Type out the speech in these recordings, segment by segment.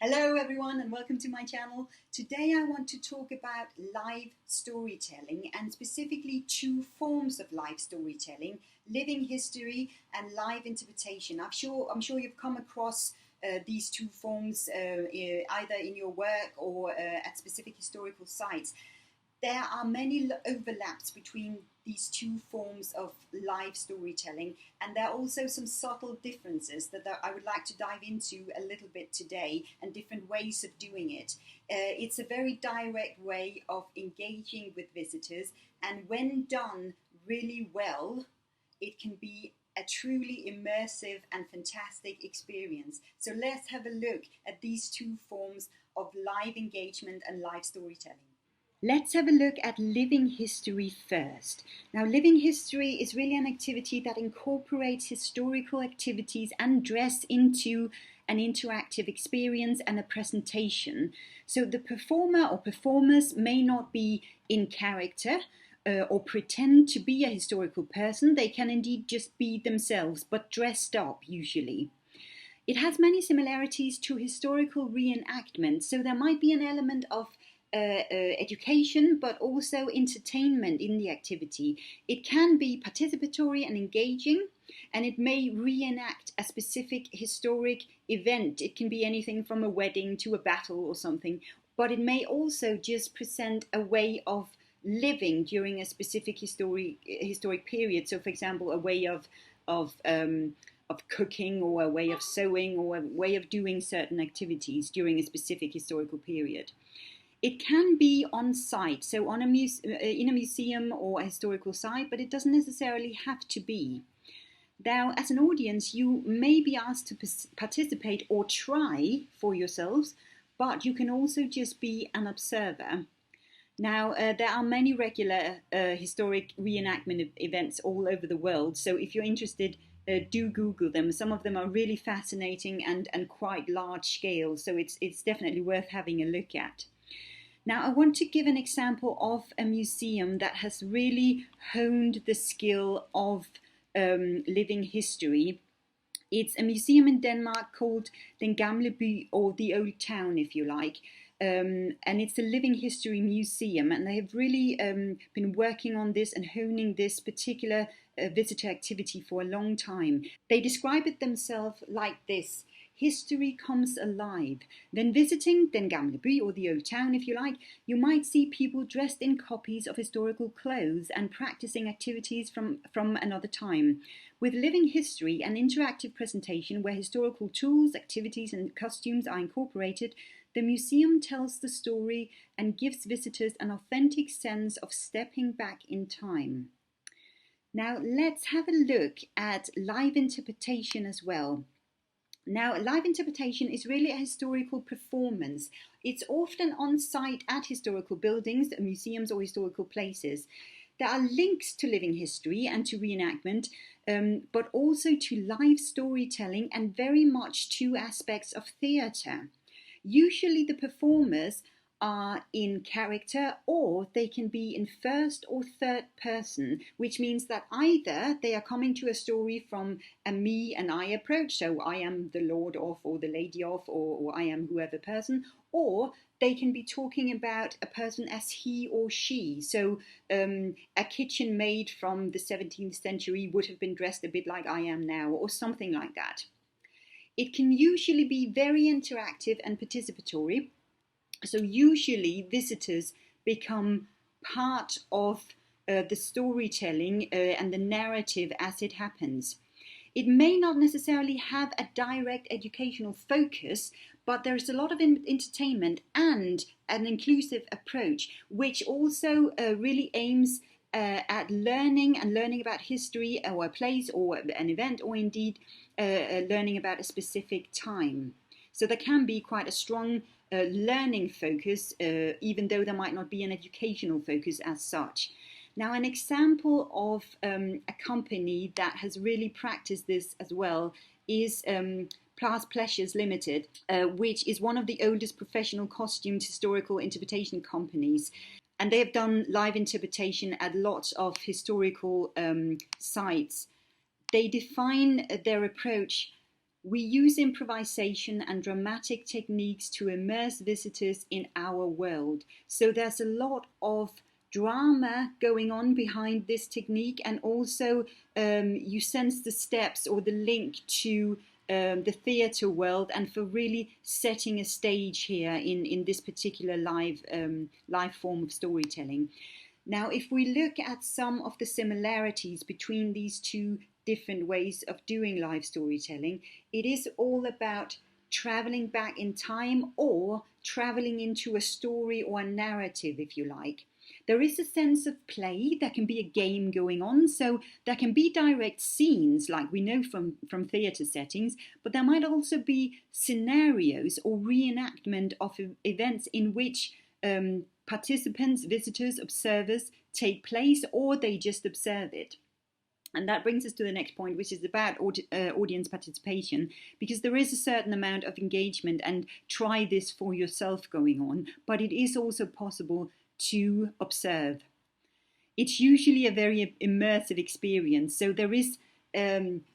Hello everyone and welcome to my channel. Today I want to talk about live storytelling and specifically two forms of live storytelling: living history and live interpretation. I'm sure you've come across these two forms either in your work or at specific historical sites. There are many overlaps between these two forms of live storytelling, and there are also some subtle differences that I would like to dive into a little bit today, and different ways of doing it. It's a very direct way of engaging with visitors, and when done really well, it can be a truly immersive and fantastic experience. So let's have a look at these two forms of live engagement and live storytelling. Let's have a look at living history first. Now, living history is really an activity that incorporates historical activities and dress into an interactive experience and a presentation. So the performer or performers may not be in character or pretend to be a historical person. They can indeed just be themselves, but dressed up usually. It has many similarities to historical reenactment, so there might be an element of education, but also entertainment in the activity. It can be participatory and engaging, and it may reenact a specific historic event. It can be anything from a wedding to a battle or something, but it may also just present a way of living during a specific historic period. So, for example, a way of cooking, or a way of sewing, or a way of doing certain activities during a specific historical period. It can be on site, so in a museum or a historical site, but it doesn't necessarily have to be. Now, as an audience, you may be asked to participate or try for yourselves, but you can also just be an observer. Now, there are many regular historic reenactment events all over the world, so if you're interested, do Google them. Some of them are really fascinating and quite large scale, so it's definitely worth having a look at. Now, I want to give an example of a museum that has really honed the skill of living history. It's a museum in Denmark called Den Gamle By, or the Old Town, if you like. And it's a living history museum, and they have really been working on this and honing this particular visitor activity for a long time. They describe it themselves like this: history comes alive. Then visiting Den Gamle By, or the Old Town if you like, you might see people dressed in copies of historical clothes and practicing activities from another time. With living history, an interactive presentation where historical tools, activities and costumes are incorporated, the museum tells the story and gives visitors an authentic sense of stepping back in time. Now let's have a look at live interpretation as well. Now, live interpretation is really a historical performance. It's often on site at historical buildings, museums or historical places. There are links to living history and to reenactment, but also to live storytelling and very much to aspects of theatre. Usually the performers are in character, or they can be in first or third person, which means that either they are coming to a story from a me and I approach, so I am the lord of, or the lady of, or I am whoever person, or they can be talking about a person as he or she. So a kitchen maid from the 17th century would have been dressed a bit like I am now, or something like that. It can usually be very interactive and participatory. So usually visitors become part of the storytelling and the narrative as it happens. It may not necessarily have a direct educational focus, but there's a lot of entertainment and an inclusive approach, which also really aims at learning about history or a place or an event, or indeed learning about a specific time. So there can be quite a strong learning focus, even though there might not be an educational focus as such. Now, an example of a company that has really practiced this as well is Plas Pleasures Limited, which is one of the oldest professional costumed historical interpretation companies. And they have done live interpretation at lots of historical sites. They define their approach We use improvisation and dramatic techniques to immerse visitors in our world. So there's a lot of drama going on behind this technique, and also you sense the steps or the link to the theatre world, and for really setting a stage here in this particular live form of storytelling. Now, if we look at some of the similarities between these two different ways of doing live storytelling, it is all about traveling back in time or traveling into a story or a narrative, if you like. There is a sense of play. There can be a game going on, so there can be direct scenes like we know from theatre settings, but there might also be scenarios or reenactment of events in which participants, visitors, observers take place, or they just observe it. And that brings us to the next point, which is about audience participation, because there is a certain amount of engagement and try this for yourself going on, but it is also possible to observe. It's usually a very immersive experience, so there is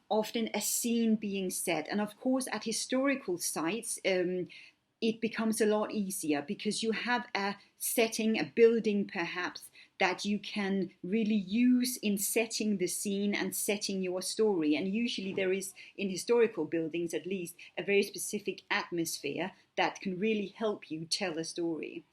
often a scene being set, and of course at historical sites it becomes a lot easier because you have a setting, a building perhaps, that you can really use in setting the scene and setting your story. And usually there is, in historical buildings at least, a very specific atmosphere that can really help you tell a story.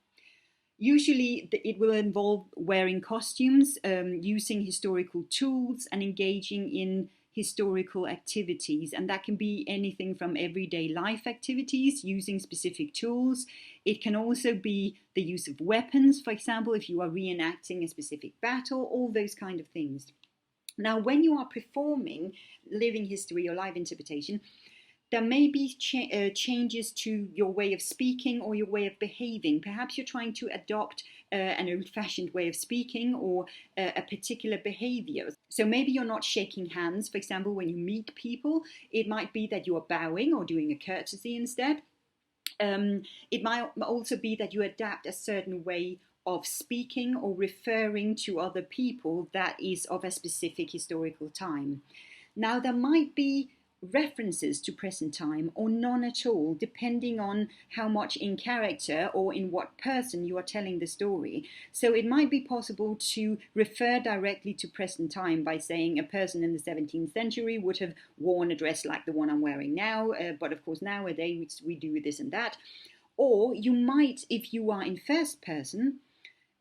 Usually it will involve wearing costumes, using historical tools, and engaging in historical activities, and that can be anything from everyday life activities using specific tools. It can also be the use of weapons, for example, if you are reenacting a specific battle, all those kind of things. Now, when you are performing living history or live interpretation, there may be changes to your way of speaking or your way of behaving. Perhaps you're trying to adopt an old-fashioned way of speaking or a particular behavior. So maybe you're not shaking hands, for example, when you meet people. It might be that you are bowing or doing a courtesy instead. It might also be that you adapt a certain way of speaking or referring to other people that is of a specific historical time. Now, there might be references to present time or none at all, depending on how much in character or in what person you are telling the story. So it might be possible to refer directly to present time by saying a person in the 17th century would have worn a dress like the one I'm wearing now, but of course nowadays we do this and that. Or you might, if you are in first person,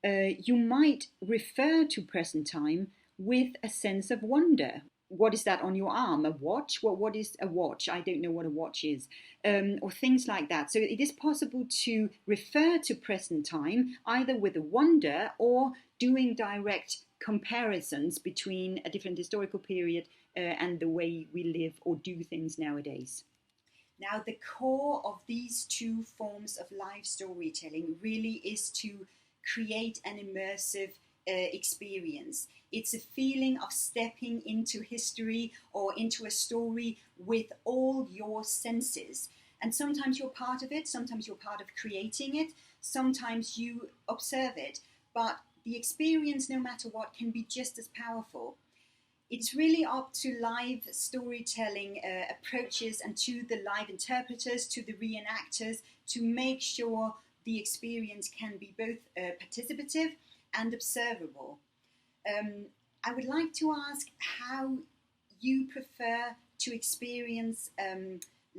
you might refer to present time with a sense of wonder. What is that on your arm? A watch? Well, what is a watch? I don't know what a watch is. Or things like that. So it is possible to refer to present time either with a wonder or doing direct comparisons between a different historical period and the way we live or do things nowadays. Now, the core of these two forms of live storytelling really is to create an immersive experience. It's a feeling of stepping into history or into a story with all your senses. And sometimes you're part of it, sometimes you're part of creating it, sometimes you observe it. But the experience, no matter what, can be just as powerful. It's really up to live storytelling approaches and to the live interpreters, to the reenactors, to make sure the experience can be both participative and observable. I would like to ask how you prefer to experience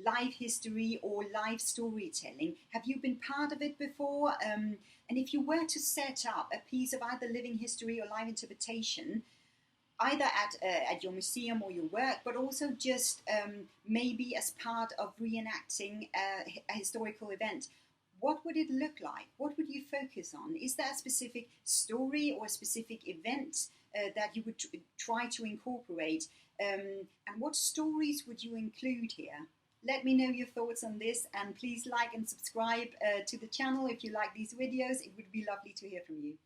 live history or live storytelling. Have you been part of it before? And if you were to set up a piece of either living history or live interpretation, either at your museum or your work, but also just maybe as part of reenacting a historical event, what would it look like? What would you focus on? Is there a specific story or a specific event that you would try to incorporate? And what stories would you include here? Let me know your thoughts on this, and please like and subscribe to the channel if you like these videos. It would be lovely to hear from you.